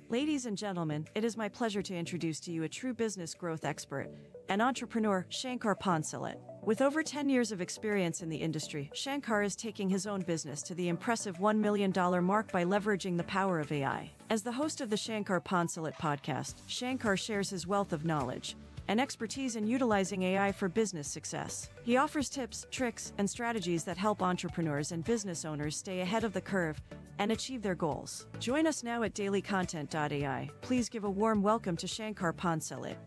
Ladies and gentlemen, it is my pleasure to introduce to you a true business growth expert, an entrepreneur, Shankar Poncelet. With over 10 years of experience in the industry, Shankar is taking his own business to the impressive $1 million mark by leveraging the power of AI. As the host of the Shankar Poncelet podcast, Shankar shares his wealth of knowledge and expertise in utilizing AI for business success. He offers tips, tricks, and strategies that help entrepreneurs and business owners stay ahead of the curve and achieve their goals. Join us now at dailycontent.ai. Please give a warm welcome to Shankar Poncelet.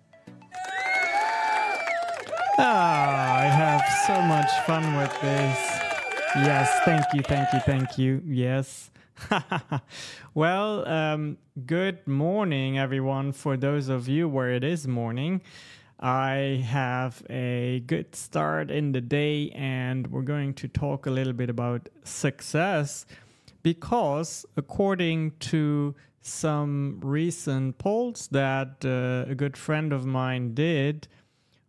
I have so much fun with this. Yes, thank you. Yes. Well, good morning, everyone. For those of you where it is morning, I have a good start in the day, and we're going to talk a little bit about success because according to some recent polls that a good friend of mine did,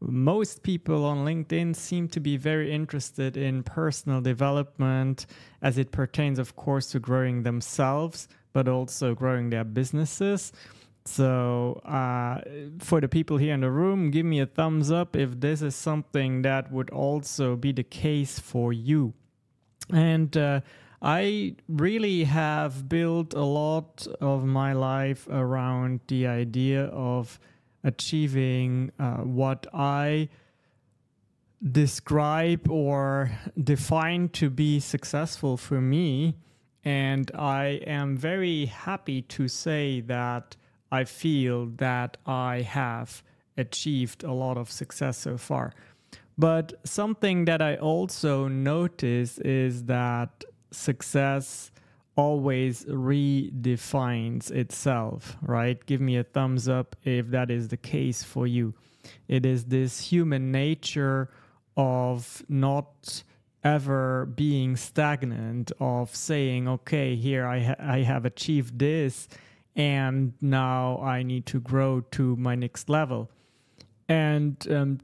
most people on LinkedIn seem to be very interested in personal development as it pertains, of course, to growing themselves, but also growing their businesses. So for the people here in the room, give me a thumbs up if this is something that would also be the case for you. And I really have built a lot of my life around the idea of achieving what I describe or define to be successful for me. And I am very happy to say that I feel that I have achieved a lot of success so far. But something that I also notice is that success always redefines itself, right? Give me a thumbs up if that is the case for you. It is this human nature of not ever being stagnant, of saying, okay, here I have achieved this, and now I need to grow to my next level. And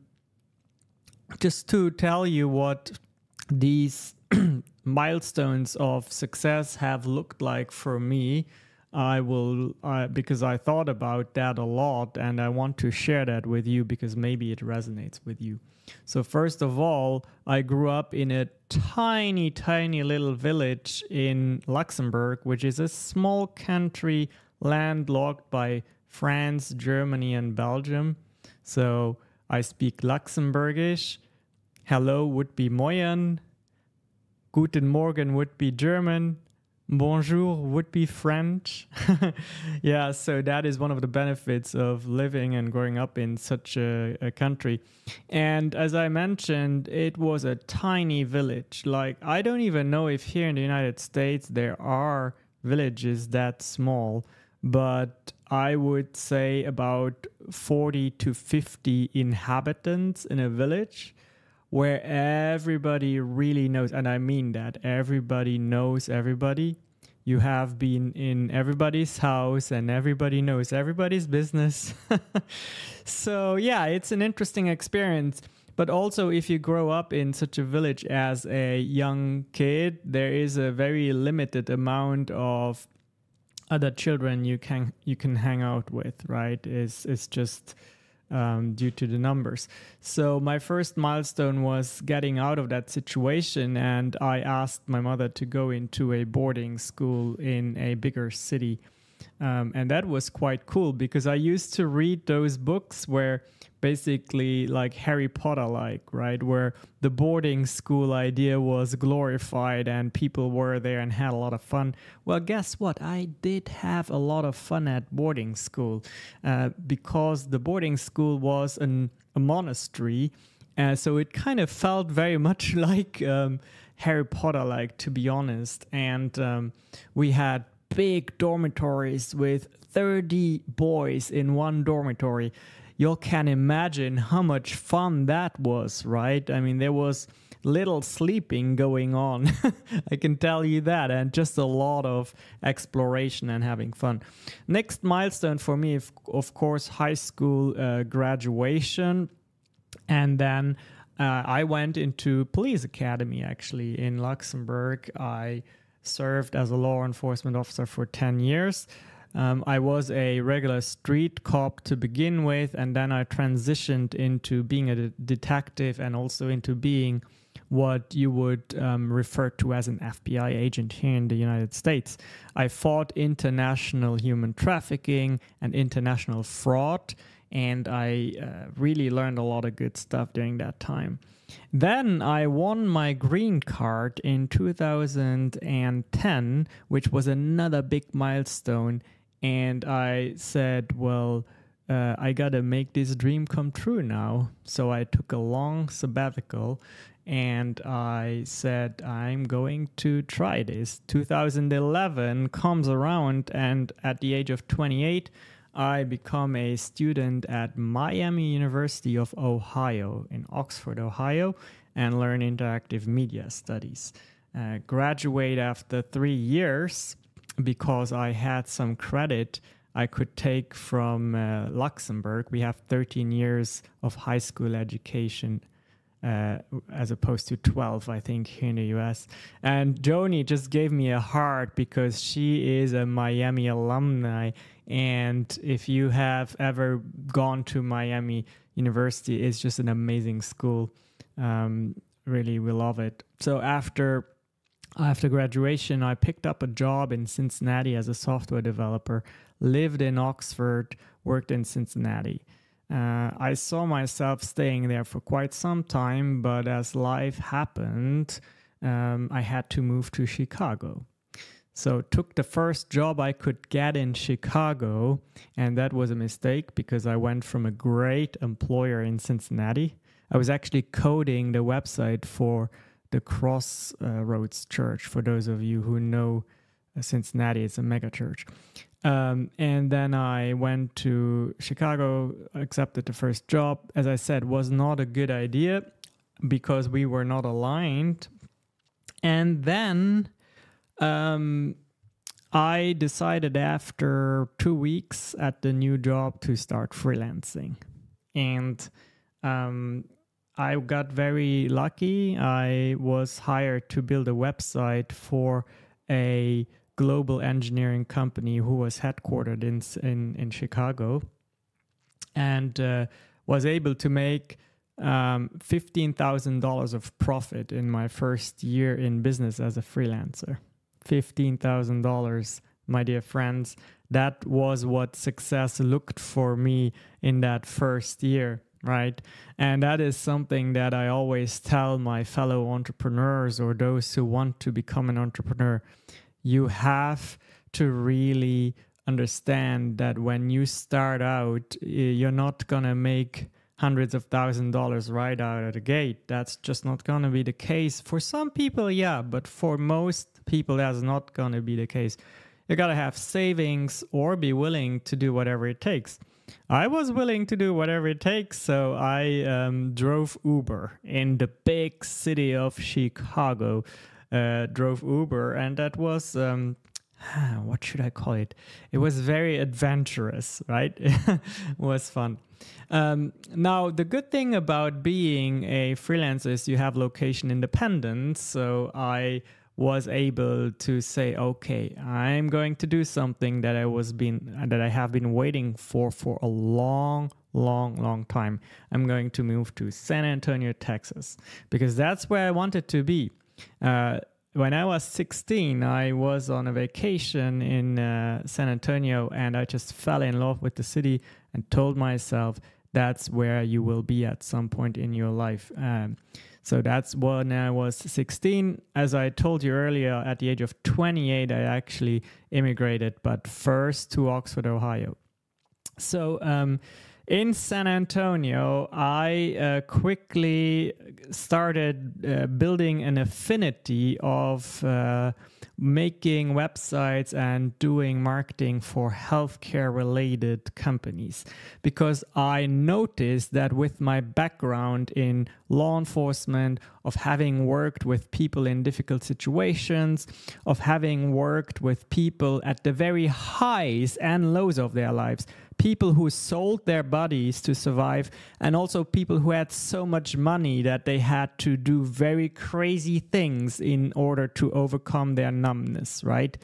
just to tell you what these milestones of success have looked like for me, because I thought about that a lot, and I want to share that with you because maybe it resonates with you. So first of all, I grew up in a tiny little village in Luxembourg, which is a small country landlocked by France, Germany, and Belgium. So I speak Luxembourgish. Hello would be Moyen. Guten Morgen would be German. Bonjour would be French. Yeah, so that is one of the benefits of living and growing up in such a country. And as I mentioned, it was a tiny village. Like, I don't even know if here in the United States there are villages that small, but I would say about 40 to 50 inhabitants in a village, where everybody really knows, and I mean that, everybody knows everybody. You have been in everybody's house and everybody knows everybody's business. So yeah, it's an interesting experience. But also, if you grow up in such a village as a young kid, there is a very limited amount of other children you can hang out with, right? It's just due to the numbers. So my first milestone was getting out of that situation, and I asked my mother to go into a boarding school in a bigger city. And that was quite cool because I used to read those books where basically like Harry Potter, right? Where the boarding school idea was glorified and people were there and had a lot of fun. Well, guess what? I did have a lot of fun at boarding school because the boarding school was a monastery. So it kind of felt very much like Harry Potter, to be honest. And we had big dormitories with 30 boys in one dormitory. You can imagine how much fun that was, right? I mean, there was little sleeping going on. I can tell you that, and just a lot of exploration and having fun. Next milestone for me, of course, high school graduation. And then I went into police academy, actually, in Luxembourg. I served as a law enforcement officer for 10 years. I was a regular street cop to begin with, and then I transitioned into being a detective and also into being what you would refer to as an FBI agent here in the United States. I fought international human trafficking and international fraud, and I really learned a lot of good stuff during that time. Then I won my green card in 2010, which was another big milestone, and I said, well, I gotta make this dream come true now. So I took a long sabbatical and I said, I'm going to try this. 2011 comes around, and at the age of 28, I become a student at Miami University of Ohio in Oxford, Ohio, and learn interactive media studies. Graduate after 3 years because I had some credit I could take from Luxembourg. We have 13 years of high school education as opposed to 12, I think, here in the US. And Joni just gave me a heart because she is a Miami alumni. And if you have ever gone to Miami University, it's just an amazing school. Really, we love it. So after graduation, I picked up a job in Cincinnati as a software developer, lived in Oxford, worked in Cincinnati. I saw myself staying there for quite some time, but as life happened, I had to move to Chicago. So took the first job I could get in Chicago, and that was a mistake because I went from a great employer in Cincinnati. I was actually coding the website for the Crossroads Church, for those of you who know Cincinnati, it's a mega church. And then I went to Chicago, accepted the first job. As I said, was not a good idea because we were not aligned. And then I decided after 2 weeks at the new job to start freelancing. And I got very lucky. I was hired to build a website for a global engineering company who was headquartered in Chicago, and was able to make $15,000 of profit in my first year in business as a freelancer. $15,000, my dear friends. That was what success looked for me in that first year, right? And that is something that I always tell my fellow entrepreneurs or those who want to become an entrepreneur. You have to really understand that when you start out, you're not going to make hundreds of $1,000s right out of the gate. That's just not going to be the case. For some people, yeah, but for most people, that's not going to be the case. You got to have savings or be willing to do whatever it takes. I was willing to do whatever it takes, so I drove Uber in the big city of Chicago. Drove Uber, and that was what should I call it? It was very adventurous, right? It was fun. Now, the good thing about being a freelancer is you have location independence. So I was able to say, okay, I'm going to do something that I have been waiting for a long time. I'm going to move to San Antonio, Texas, because that's where I wanted to be. When I was 16, I was on a vacation in San Antonio, and I just fell in love with the city and told myself that's where you will be at some point in your life. So that's when I was 16. As I told you earlier, at the age of 28, I actually immigrated, but first to Oxford, Ohio. So in San Antonio, I quickly started building an affinity of making websites and doing marketing for healthcare-related companies, because I noticed that with my background in law enforcement, of having worked with people in difficult situations, of having worked with people at the very highs and lows of their lives, people who sold their bodies to survive, and also people who had so much money that they had to do very crazy things in order to overcome their numbness, right?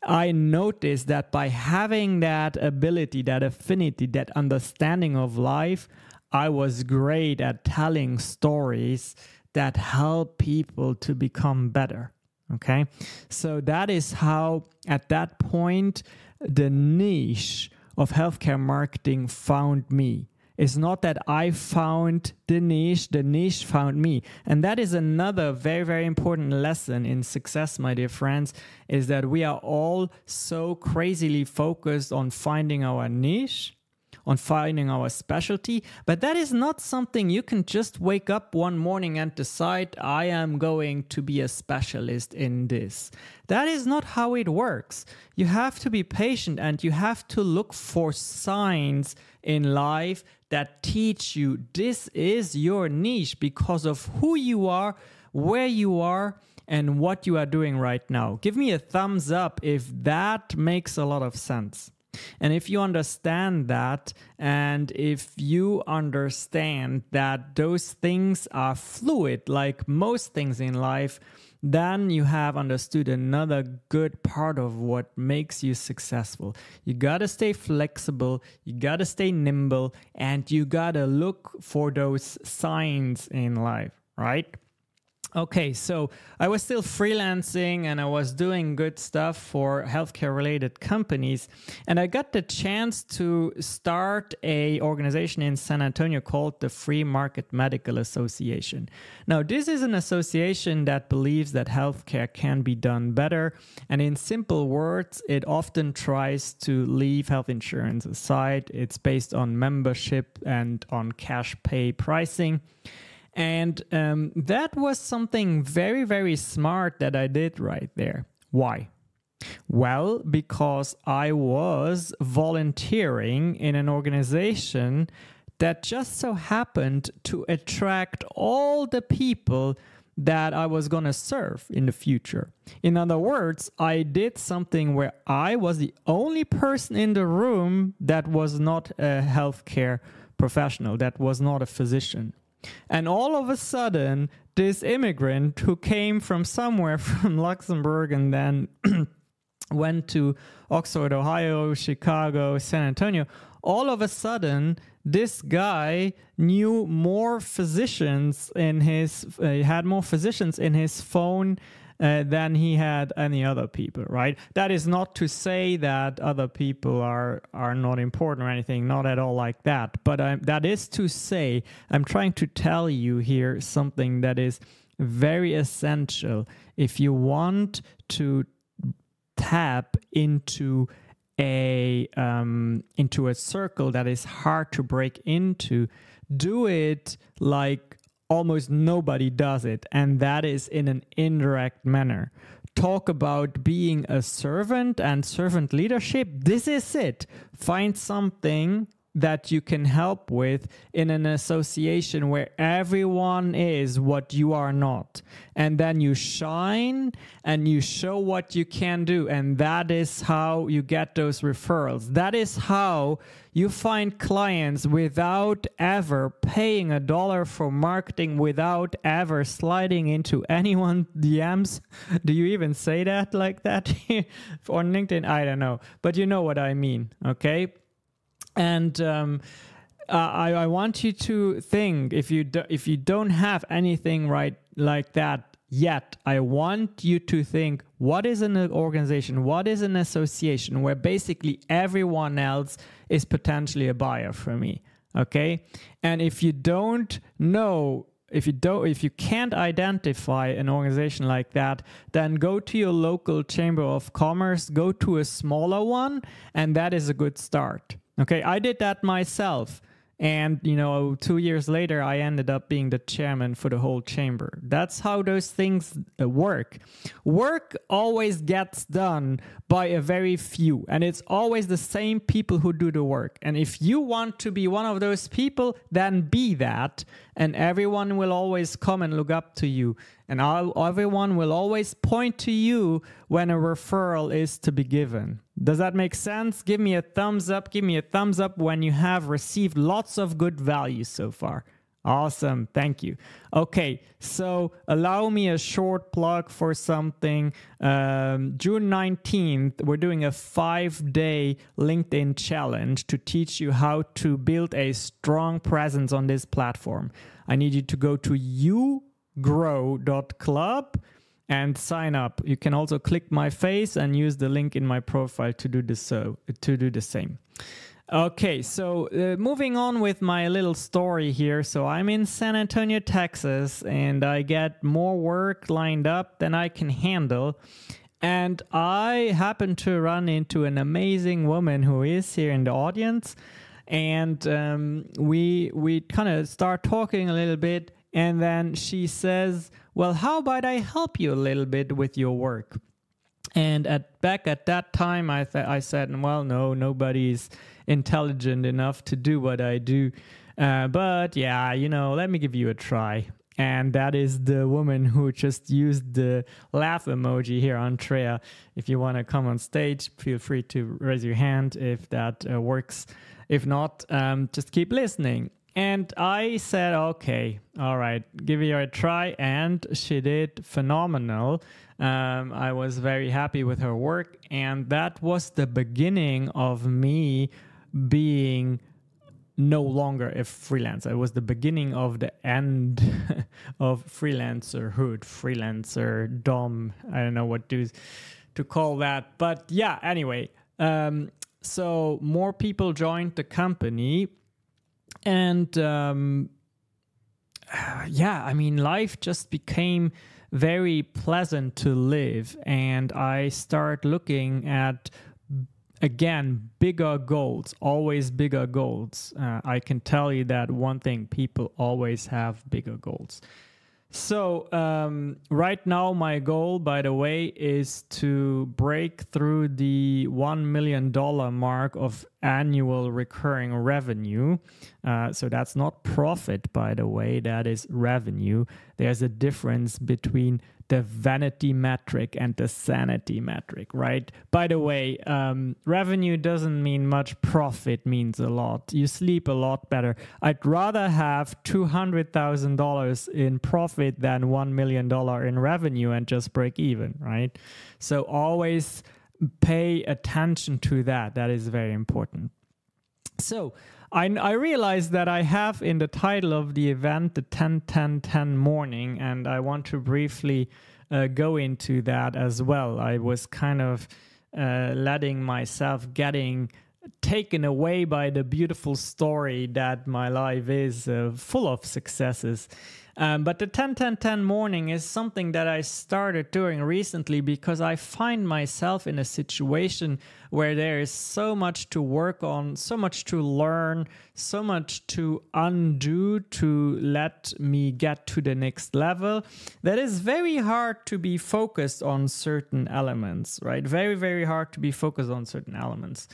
I noticed that by having that ability, that affinity, that understanding of life, I was great at telling stories that help people to become better. Okay, so that is how, at that point, the niche of healthcare marketing found me. It's not that I found the niche found me. And that is another very, very important lesson in success, my dear friends, is that we are all so crazily focused on finding our niche, on finding our specialty, but that is not something you can just wake up one morning and decide, I am going to be a specialist in this. That is not how it works. You have to be patient and you have to look for signs in life that teach you this is your niche because of who you are, where you are, and what you are doing right now. Give me a thumbs up if that makes a lot of sense. And if you understand that, and if you understand that those things are fluid, like most things in life, then you have understood another good part of what makes you successful. You gotta stay flexible, you gotta stay nimble, and you gotta look for those signs in life, right? Okay, so I was still freelancing and I was doing good stuff for healthcare related companies. And I got the chance to start an organization in San Antonio called the Free Market Medical Association. Now, this is an association that believes that healthcare can be done better. And in simple words, it often tries to leave health insurance aside. It's based on membership and on cash pay pricing. And that was something very, very smart that I did right there. Why? Well, because I was volunteering in an organization that just so happened to attract all the people that I was going to serve in the future. In other words, I did something where I was the only person in the room that was not a healthcare professional, that was not a physician. And all of a sudden, this immigrant who came from somewhere from Luxembourg and then went to Oxford, Ohio, Chicago, San Antonio, all of a sudden, this guy knew more physicians in his, had more physicians in his phone than he had any other people, right? That is not to say that other people are not important or anything, not at all like that. But that is to say, I'm trying to tell you here something that is very essential. If you want to tap into a circle that is hard to break into, do it like almost nobody does it, and that is in an indirect manner. Talk about being a servant and servant leadership. This is it. Find something that you can help with in an association where everyone is what you are not. And then you shine and you show what you can do. And that is how you get those referrals. That is how you find clients without ever paying $1 for marketing, without ever sliding into anyone's DMs. Do you even say that like that on LinkedIn? I don't know. But you know what I mean, okay? And I want you to think, if you don't have anything right like that yet, I want you to think, what is an organization, what is an association where basically everyone else is potentially a buyer for me, okay? And if you don't know, if you can't identify an organization like that, then go to your local chamber of commerce, go to a smaller one, and that is a good start. Okay, I did that myself. And, 2 years later, I ended up being the chairman for the whole chamber. That's how those things work. Work always gets done by a very few. And it's always the same people who do the work. And if you want to be one of those people, then be that. And everyone will always come and look up to you. And everyone will always point to you when a referral is to be given. Does that make sense? Give me a thumbs up. Give me a thumbs up when you have received lots of good value so far. Awesome. Thank you. Okay, so allow me a short plug for something. June 19th, we're doing a 5-day LinkedIn challenge to teach you how to build a strong presence on this platform. I need you to go to yougrow.club and sign up. You can also click my face and use the link in my profile to do the same. Okay, so moving on with my little story here. So I'm in San Antonio, Texas, and I get more work lined up than I can handle. And I happen to run into an amazing woman who is here in the audience. And we kind of start talking a little bit. And then she says, well, how about I help you a little bit with your work? And back at that time, I said, well, no, nobody's intelligent enough to do what I do. But yeah, let me give you a try. And that is the woman who just used the laugh emoji here, Andrea. If you want to come on stage, feel free to raise your hand if that works. If not, just keep listening. And I said, okay, all right, give it a try. And she did phenomenal. I was very happy with her work. And that was the beginning of me being no longer a freelancer. It was the beginning of the end of freelancerhood, freelancer-dom. I don't know what to call that. But yeah, anyway, so more people joined the company. And life just became very pleasant to live. And I start looking at, again, bigger goals, always bigger goals. I can tell you that one thing, people always have bigger goals. So right now, my goal, by the way, is to break through the $1 million mark of annual recurring revenue. So that's not profit, by the way, that is revenue. There's a difference between the vanity metric and the sanity metric, right? By the way, revenue doesn't mean much, profit means a lot. You sleep a lot better. I'd rather have $200,000 in profit than $1 million in revenue and just break even, right? So always pay attention to that. That is very important. So I realized that I have in the title of the event the 10-10-10 morning, and I want to briefly go into that as well. I was kind of letting myself getting taken away by the beautiful story that my life is full of successes. But the 10-10-10 morning is something that I started doing recently because I find myself in a situation where there is so much to work on, so much to learn, so much to undo to let me get to the next level, that is very hard to be focused on certain elements, right? Very, very hard to be focused on certain elements.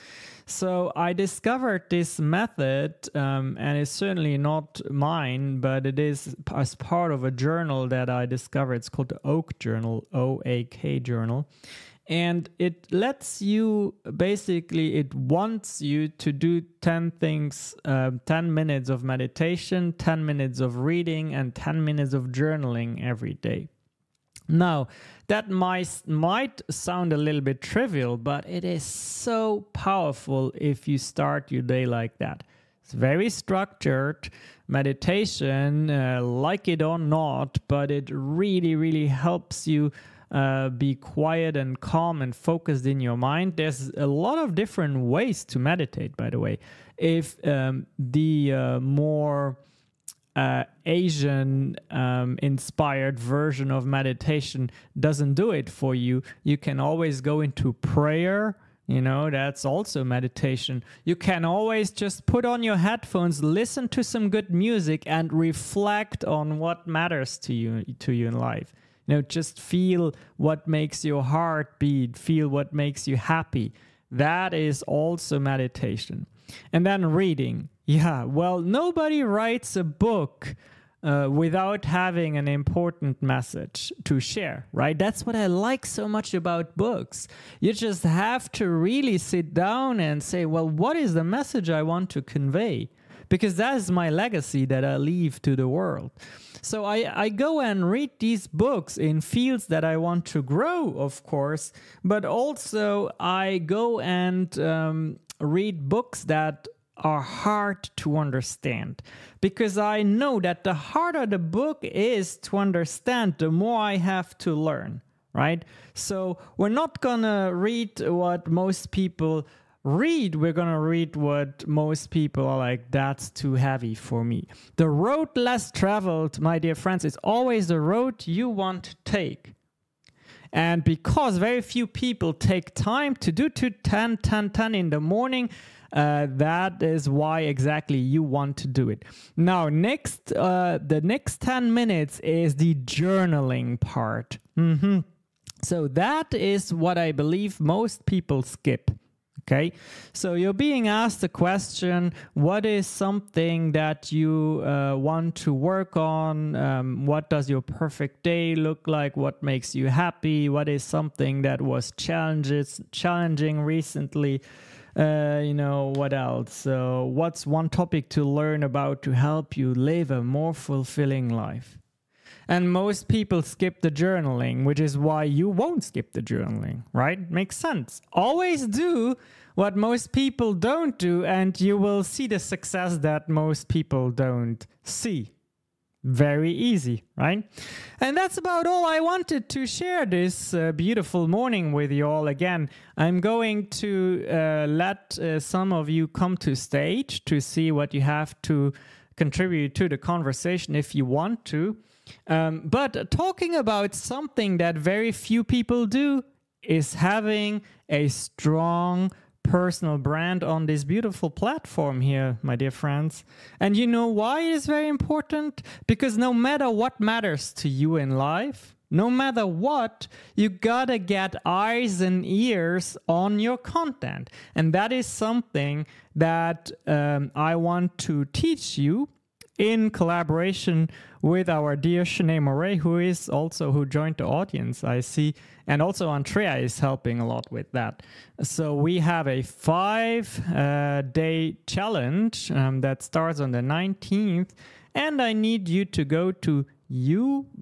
So I discovered this method, and it's certainly not mine, but it is as part of a journal that I discovered. It's called the Oak Journal, O-A-K Journal. And it lets you, basically, it wants you to do 10 things, 10 minutes of meditation, 10 minutes of reading, and 10 minutes of journaling every day. Now, that might sound a little bit trivial, but it is so powerful if you start your day like that. It's very structured meditation, like it or not, but it really, really helps you be quiet and calm and focused in your mind. There's a lot of different ways to meditate, by the way. If the more Asian inspired version of meditation doesn't do it for you, you can always go into prayer. That's also meditation. You can always just put on your headphones, listen to some good music, and reflect on what matters to you in life. Just feel what makes your heart beat, feel what makes you happy. That is also meditation. And then reading. Yeah, well, nobody writes a book without having an important message to share, right? That's what I like so much about books. You just have to really sit down and say, well, what is the message I want to convey? because that is my legacy that I leave to the world. So I go and read these books in fields that I want to grow, of course, but also I go and read books that are hard to understand, because I know that the harder the book is to understand, the more I have to learn, right? So we're not gonna read what most people read, we're gonna read what most people are like, that's too heavy for me. The road less traveled, my dear friends, is always the road you want to take. And because very few people take time to do 10, 10, 10 in the morning, that is why exactly you want to do it. Now, the next 10 minutes is the journaling part. So that is what I believe most people skip. Okay, so you're being asked a question, what is something that you want to work on? What does your perfect day look like? What makes you happy? What is something that was challenging recently? What else? So what's one topic to learn about to help you live a more fulfilling life? And most people skip the journaling, which is why you won't skip the journaling, right? Makes sense. Always do what most people don't do, and you will see the success that most people don't see. Very easy, right? And that's about all I wanted to share this beautiful morning with you all. Again, I'm going to let some of you come to stage to see what you have to contribute to the conversation if you want to. But talking about something that very few people do is having a strong personal brand on this beautiful platform here, my dear friends. And you know why it is very important? Because no matter what matters to you in life, no matter what, you gotta get eyes and ears on your content. And that is something that I want to teach you in collaboration with our dear Shanae Moray, who joined the audience, I see. And also Andrea is helping a lot with that. So we have a 5-day challenge that starts on the 19th. And I need you to go to yougrow.club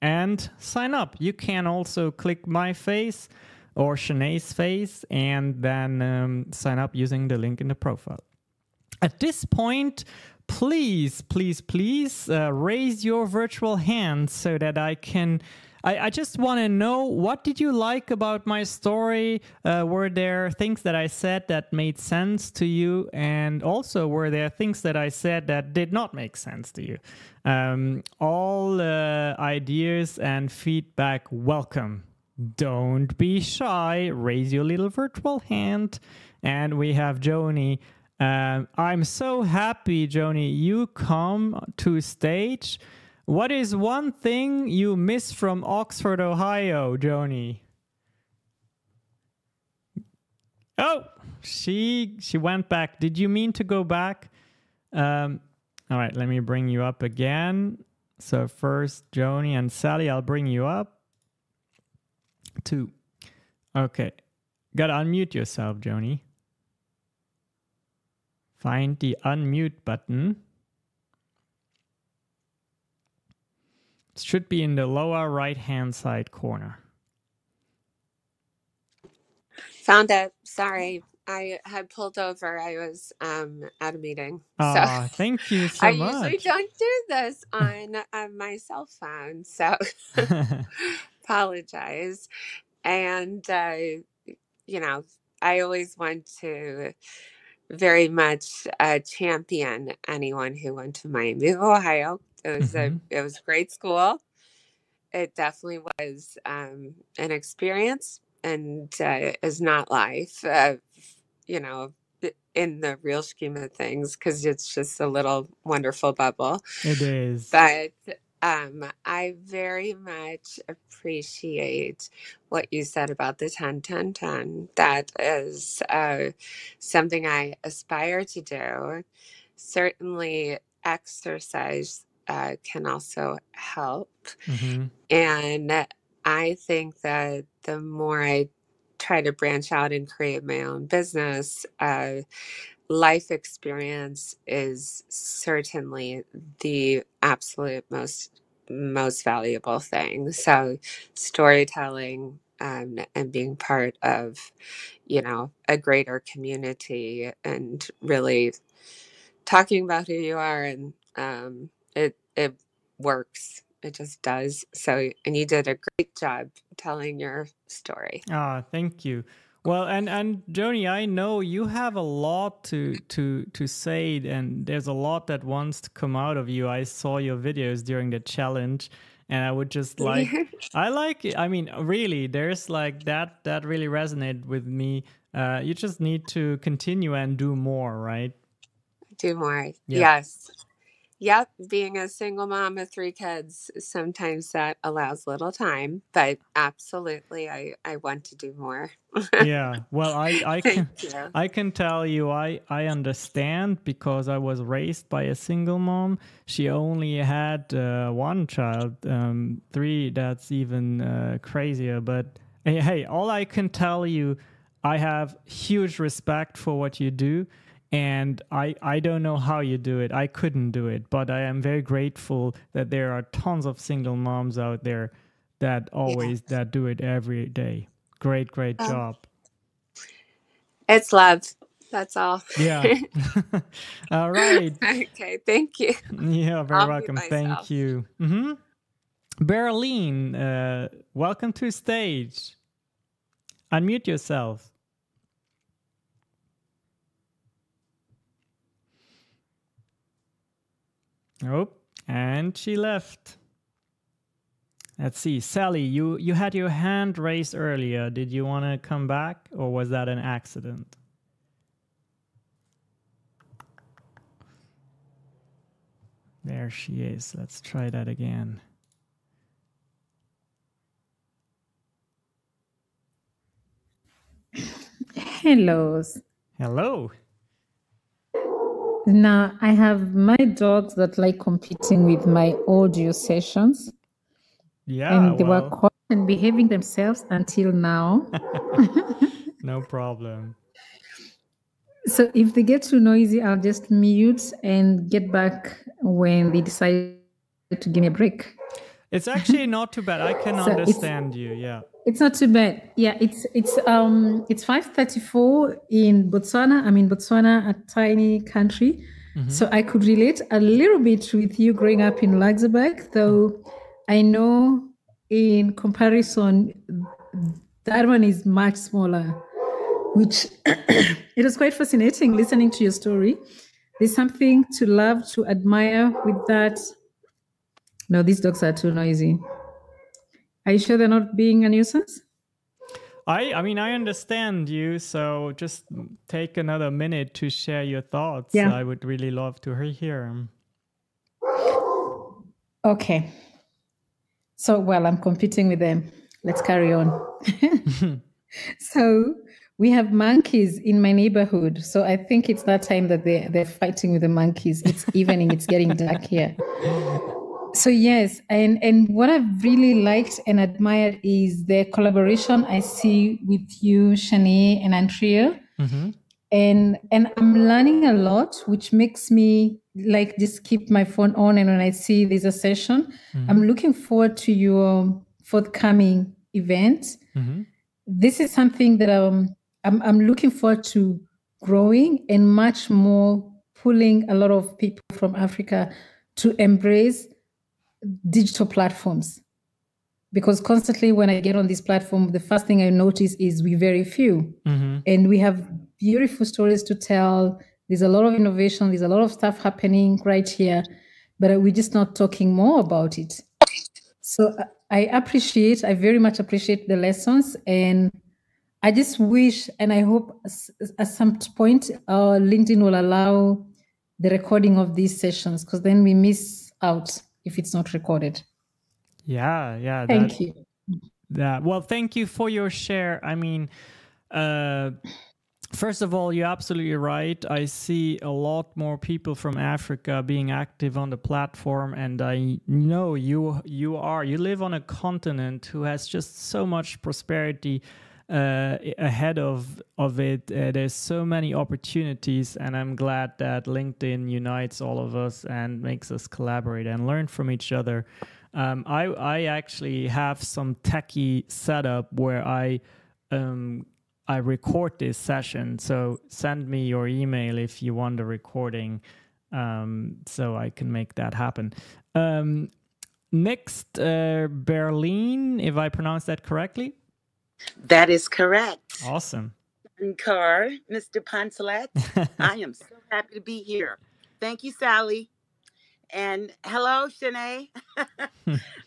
and sign up. You can also click my face or Shanae's face and then sign up using the link in the profile. At this point, please raise your virtual hand so that I just want to know, what did you like about my story? Were there things that I said that made sense to you? And also, were there things that I said that did not make sense to you? All ideas and feedback welcome. Don't be shy. Raise your little virtual hand. And we have Joni. I'm so happy, Joni, you come to stage. What is one thing you miss from Oxford, Ohio, Joni? Oh, she went back. Did you mean to go back? All right, let me bring you up again. So first, Joni and Sally, I'll bring you up. 2. Okay. Gotta unmute yourself, Joni. Find the unmute button. It should be in the lower right-hand side corner. Found it. Sorry, I had pulled over. I was at a meeting. So thank you so much. I usually don't do this on my cell phone, so apologize. And I always want to very much champion anyone who went to Miami, Ohio. It was a great school. It definitely was an experience, and is not life, in the real scheme of things, because it's just a little wonderful bubble. It is. But I very much appreciate what you said about the 10-10-10. That is something I aspire to do. Certainly, exercise can also help. And I think that the more I try to branch out and create my own business, life experience is certainly the absolute most valuable thing. So storytelling, and being part of, a greater community, and really talking about who you are, and it works. It just does. So, and you did a great job telling your story. Ah, thank you. Well, and Joni, I know you have a lot to say, and there's a lot that wants to come out of you. I saw your videos during the challenge, and I would just like, I like it. I mean, really, there's like that really resonated with me. You just need to continue and do more, right? Do more. Yep. Yes. Yep. Being a single mom of 3 kids, sometimes that allows little time, but absolutely, I want to do more. Yeah. Well, I can Thank you. I can tell you I understand, because I was raised by a single mom. She only had 1 child, 3. That's even crazier. But hey, all I can tell you, I have huge respect for what you do. And I don't know how you do it. I couldn't do it, but I am very grateful that there are tons of single moms out there that always that do it every day. Great job. It's love. That's all. Yeah. All right. Okay. Thank you. Yeah, very I'll welcome. mute Thank myself. you. Berlin, welcome to stage. Unmute yourself. Oh, and she left. Let's see. Sally, you had your hand raised earlier. Did you want to come back, or was that an accident? There she is. Let's try that again. Hello. Hello. Now, I have my dogs that like competing with my audio sessions. Yeah, and they were quiet and behaving themselves until now. No problem. So if they get too noisy, I'll just mute and get back when they decide to give me a break. It's actually not too bad. I can understand you. Yeah. It's not too bad. Yeah, it's 5:34 in Botswana. I'm in Botswana, a tiny country. So I could relate a little bit with you growing up in Luxembourg, though I know in comparison, that one is much smaller, which it was quite fascinating listening to your story. There's something to love, to admire with that. No, these dogs are too noisy. Are you sure they're not being a nuisance? I mean, I understand you, so just take another minute to share your thoughts. Yeah. I would really love to hear them. Okay. So, well, I'm competing with them. Let's carry on. So we have monkeys in my neighborhood. So I think it's that time that they're fighting with the monkeys. It's evening, it's getting dark here. So yes, and what I've really liked and admired is the collaboration I see with you, Shanae and Andrea. And I'm learning a lot, which makes me like just keep my phone on. And when I see there's a session, I'm looking forward to your forthcoming event. This is something that I'm looking forward to growing and much more pulling a lot of people from Africa to embrace digital platforms. Because constantly when I get on this platform, the first thing I notice is we're very few. And we have beautiful stories to tell. There's a lot of innovation. There's a lot of stuff happening right here, but we're just not talking more about it. So I very much appreciate the lessons. And I just wish, and I hope at some point, LinkedIn will allow the recording of these sessions, because then we miss out if it's not recorded. Yeah. Thank you. Well, thank you for your share. I mean, first of all, you're absolutely right. I see a lot more people from Africa being active on the platform, and I know you live on a continent who has just so much prosperity. ahead of it. There's so many opportunities, and I'm glad that LinkedIn unites all of us and makes us collaborate and learn from each other. I actually have some techie setup where I record this session. So send me your email if you want a recording, so I can make that happen. Next, Berlin, if I pronounce that correctly. That is correct. Awesome. Shankar, Mr. Poncelet, I am so happy to be here. Thank you, Sally. And hello, Shanae.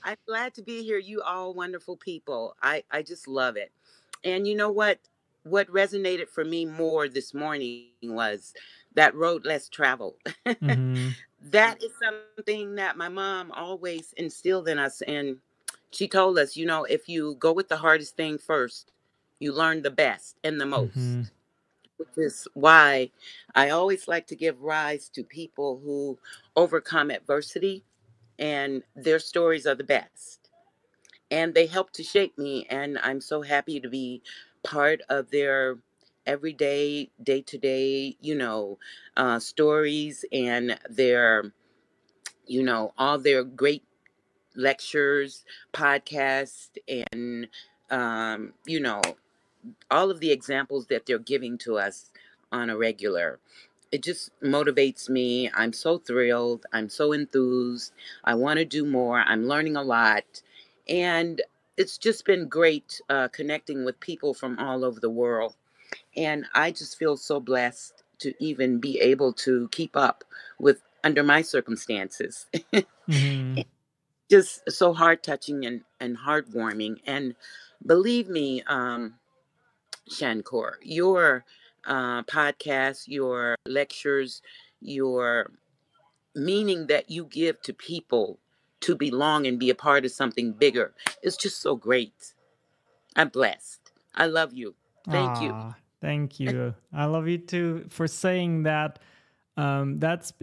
I'm glad to be here. You all wonderful people. I just love it. And you know what? What resonated for me more this morning was that road less traveled. Mm-hmm. That is something that my mom always instilled in us. And she told us, you know, if you go with the hardest thing first, you learn the best and the most. Mm-hmm. Which is why I always like to give rise to people who overcome adversity, and their stories are the best. And they help to shape me, and I'm so happy to be part of their everyday, day-to-day, stories, and their, all their great lectures, podcasts, and, all of the examples that they're giving to us on a regular. It just motivates me. I'm so thrilled. I'm so enthused. I want to do more. I'm learning a lot. And it's just been great connecting with people from all over the world. And I just feel so blessed to even be able to keep up with under my circumstances. Mm-hmm. Just so heart touching and heartwarming. And believe me, Shankar, your podcast, your lectures, your meaning that you give to people to belong and be a part of something bigger is just so great. I'm blessed. I love you. Thank you. Thank you. I love you too for saying that. That's,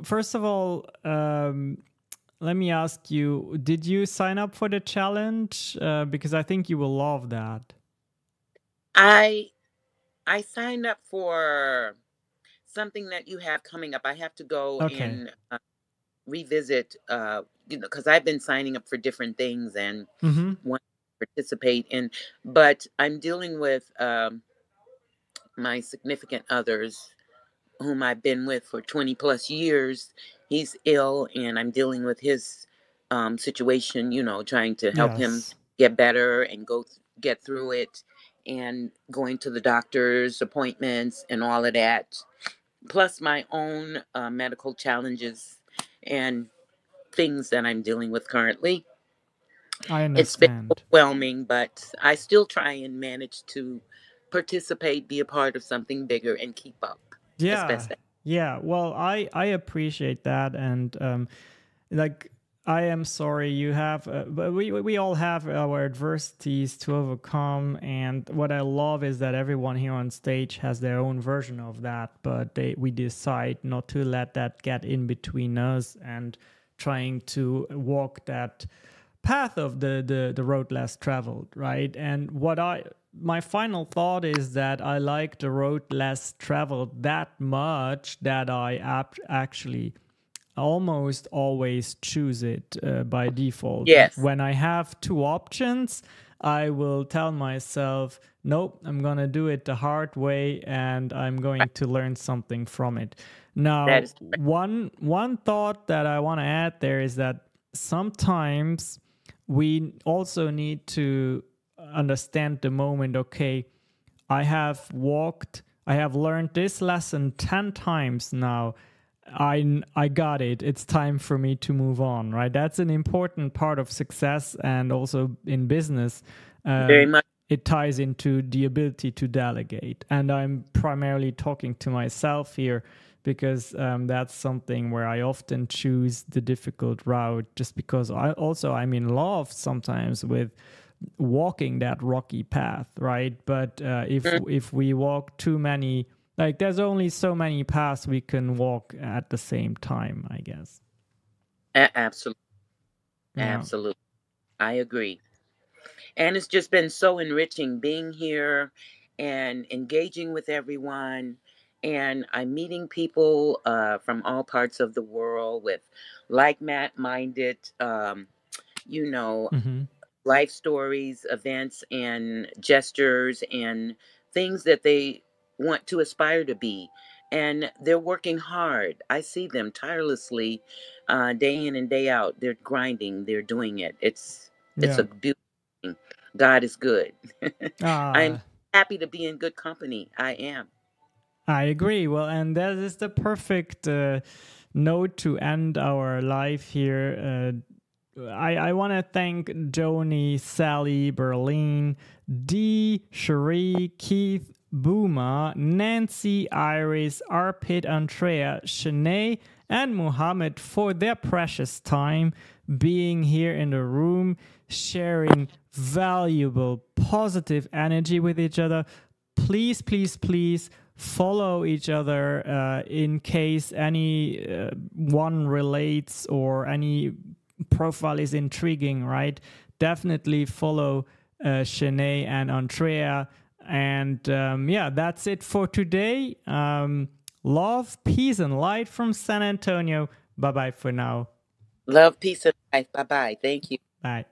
first of all, let me ask you, did you sign up for the challenge? Because I think you will love that. I signed up for something that you have coming up. I have to go and revisit, because I've been signing up for different things and want to participate in, but I'm dealing with my significant others whom I've been with for 20 plus years. He's ill, and I'm dealing with his situation, trying to help him get better and get through it, and going to the doctor's appointments and all of that, plus my own medical challenges and things that I'm dealing with currently. I understand. It's been overwhelming, but I still try and manage to participate, be a part of something bigger, and keep up as best I can. Yeah. Well, I appreciate that, and I am sorry you have, but we all have our adversities to overcome. And what I love is that everyone here on stage has their own version of that, but we decide not to let that get in between us and trying to walk that path of the road less traveled, right? And my final thought is that I like the road less traveled that much that I actually almost always choose it by default. Yes. When I have two options, I will tell myself, nope, I'm going to do it the hard way, and I'm going to learn something from it. Now, one thought that I want to add there is that sometimes we also need to understand the moment, okay, I have learned this lesson 10 times now. I got it. It's time for me to move on, right? That's an important part of success, and also in business. Very much. It ties into the ability to delegate. And I'm primarily talking to myself here because that's something where I often choose the difficult route, just because I'm in love sometimes with walking that rocky path, right? But if we walk too many, there's only so many paths we can walk at the same time, I guess. Absolutely. Yeah. Absolutely. I agree. And it's just been so enriching being here and engaging with everyone. And I'm meeting people from all parts of the world with like-minded, you know, life stories, events, and gestures and things that they want to aspire to be. And they're working hard. I see them tirelessly, day in and day out. They're grinding. They're doing it. It's a beautiful thing. God is good. I'm happy to be in good company. I am. I agree. Well, and that is the perfect note to end our life here. I want to thank Joni, Sally, Berlin, Dee, Cherie, Keith, Booma, Nancy, Iris, Arpit, Andrea, Shanae, and Muhammad for their precious time being here in the room, sharing valuable, positive energy with each other. Please, please, please follow each other in case any one relates or any profile is intriguing, right? Definitely follow Shanae and Andrea. And yeah, that's it for today. Love, peace, and light from San Antonio. Bye-bye for now. Love, peace, and life. Bye-bye. Thank you. Bye.